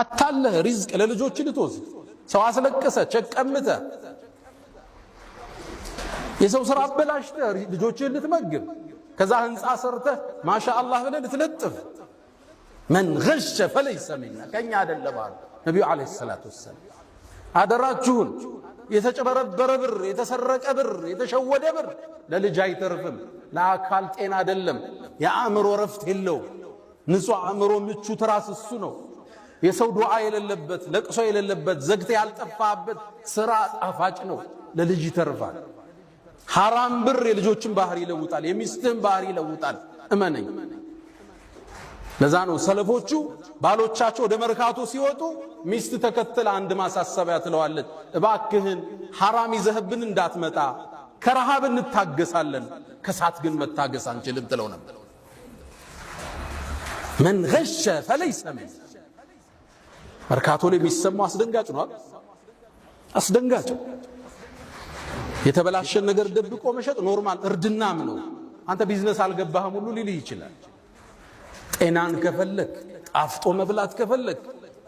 አታለህ ሪዝቅ ለልጆች ልትወስድ ሰው አስለቅሰ ቸቀምተ የሰው ስራ አበላሽተ ልጆችን ልትመግብ ከዛ ህንጻ ሰርተ ማሻአላህ ብለህ ልትለጥፍ من غش فليس منا ከኛ አይደለም አሉ ነብዩ አለይሂ ሰላቱ ወሰለም። አደራችሁን የተጨበረበረ ብር የተሰረቀ ብር የተሸወደ ብር ለልጅ አይተርፍም። ለአካል ጤና አይደለም፣ የአእምሮ ረፍት የለው። ንጹህ አእምሮ ምቹ ትራስ እሱ ነው። የሰው ዱዓ የሌለበት ለቅሶ የሌለበት ዘግተ ያልጠፋበት ስራ ጣፋጭ ነው፣ ለልጅ ይተርፋል። ሐራም ብር የልጆችን ባህሪ ይለውጣል፣ የሚስትህን ባህሪ ይለውጣል። እመነኝ። ለዛ ነው ሰለፎቹ ባሎቻቸው ወደ መርካቶ ሲወጡ ሚስት ተከተለ አንድ ማሳሰቢያ ትለዋለች፣ እባክህን ሐራም ይዘህብን እንዳትመጣ፣ ከረሃብ እንታገሳለን ከሳት ግን መታገስ አንችልም ትለው ነበር። من غش فليس من መርካቶ ላይ የሚሰማው አስደንጋጭ ነው። አስደንጋጭ የተበላሸን ነገር ደብቆ መሸጥ ኖርማል እርድናም ነው። አንተ ቢዝነስ አልገባህም ሁሉ ሊል ይችላል። ጤናን ከፈለክ ጣፍጦ መብላት ከፈለክ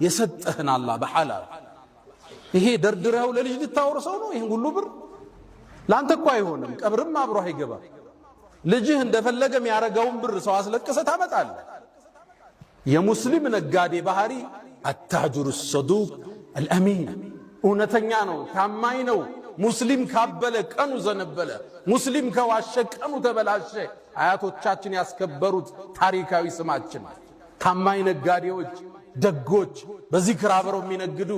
የሰጠህን አላህ በሐላል ይሄ ደርድረው ለልጅ ልታወርሰው ነው። ይሄን ሁሉ ብር ላንተ እኮ አይሆንም፣ ቀብርም አብሮ አይገባ። ልጅህ እንደፈለገ የሚያረጋውን ብር ሰው አስለቅሰ ታመጣለህ። የሙስሊም ነጋዴ ባህሪ አታጅሩ الصدوق الامين እውነተኛ ነው፣ ታማኝ ነው። ሙስሊም ካበለ ቀኑ ዘነበለ፣ ሙስሊም ከዋሸ ቀኑ ተበላሸ። አያቶቻችን ያስከበሩት ታሪካዊ ስማችን ታማኝ ነጋዴዎች፣ ደጎች፣ በዚክር አብረው የሚነግዱ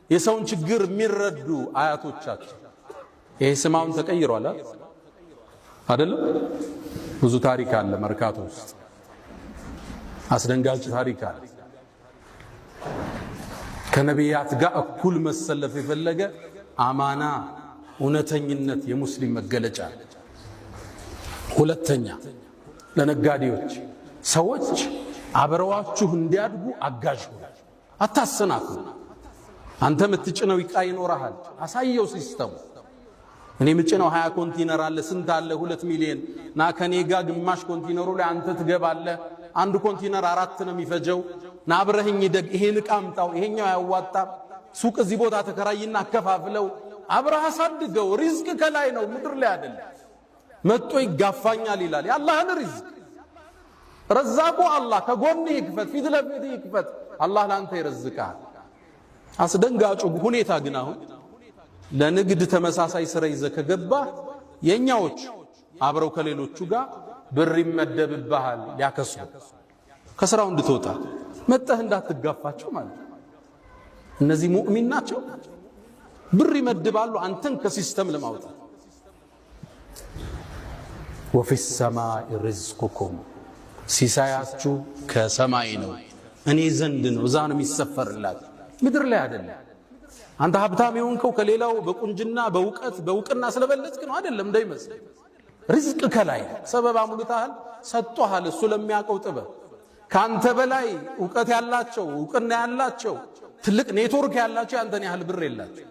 የሰውን ችግር የሚረዱ አያቶቻችን። ይሄ ስማውን ተቀይሯል አይደለም? ብዙ ታሪክ አለ መርካቶ ውስጥ፣ አስደንጋጭ ታሪክ አለ። ከነቢያት ጋር እኩል መሰለፍ የፈለገ አማና እውነተኝነት የሙስሊም መገለጫ። ሁለተኛ ለነጋዴዎች ሰዎች አብረዋችሁ እንዲያድጉ አጋዥ ሁኑ፣ አታሰናክሉ። አንተ የምትጭነው ዕቃ ይኖርሃል፣ አሳየው ሲስተሙ። እኔ የምጭነው 20 ኮንቲነር አለ፣ ስንት አለ? 2 ሚሊዮን ና ከኔ ጋር ግማሽ ኮንቲነሩ ላይ አንተ ትገባለህ። አንድ ኮንቲነር 4 ነው የሚፈጀው። ና አብረህኝ ደግ፣ ይሄን ዕቃ አምጣው፣ ይሄኛው ያዋጣም። ሱቅ እዚህ ቦታ ተከራይና አከፋፍለው፣ አብረህ አሳድገው። ሪዝቅ ከላይ ነው፣ ምድር ላይ አይደለም። መጥቶ ይጋፋኛል ይላል። የአላህን ሪዝቅ ረዛቁ አላህ ከጎንህ ይክፈት፣ ፊት ለፊት ይክፈት። አላህ ላንተ ይረዝቃል። አስደንጋጩ ሁኔታ ግን አሁን ለንግድ ተመሳሳይ ስራ ይዘህ ከገባህ የኛዎች አብረው ከሌሎቹ ጋር ብር ይመደብብሃል፣ ሊያከስሩ ከስራው እንድትወጣ መጣህ እንዳትጋፋቸው ማለት ነው። እነዚህ ሙእሚን ናቸው። ብር ይመድባሉ አንተን ከሲስተም ለማውጣት። ወፊ السماء رزقكم ሲሳያችሁ ከሰማይ ነው፣ እኔ ዘንድ ነው፣ እዛ ነው የሚሰፈርላት፣ ምድር ላይ አይደለም። አንተ ሀብታም የሆንከው ከሌላው በቁንጅና በእውቅና ስለበለጥክ ነው አይደለም እንዳይመስል። ሪዝቅ ከላይ ሰበብ አሙልታል ሰጥቷል። እሱ ለሚያውቀው ጥበብ ካንተ በላይ ዕውቀት ያላቸው ዕውቅና ያላቸው ትልቅ ኔትወርክ ያላቸው አንተን ያህል ብር የላቸው።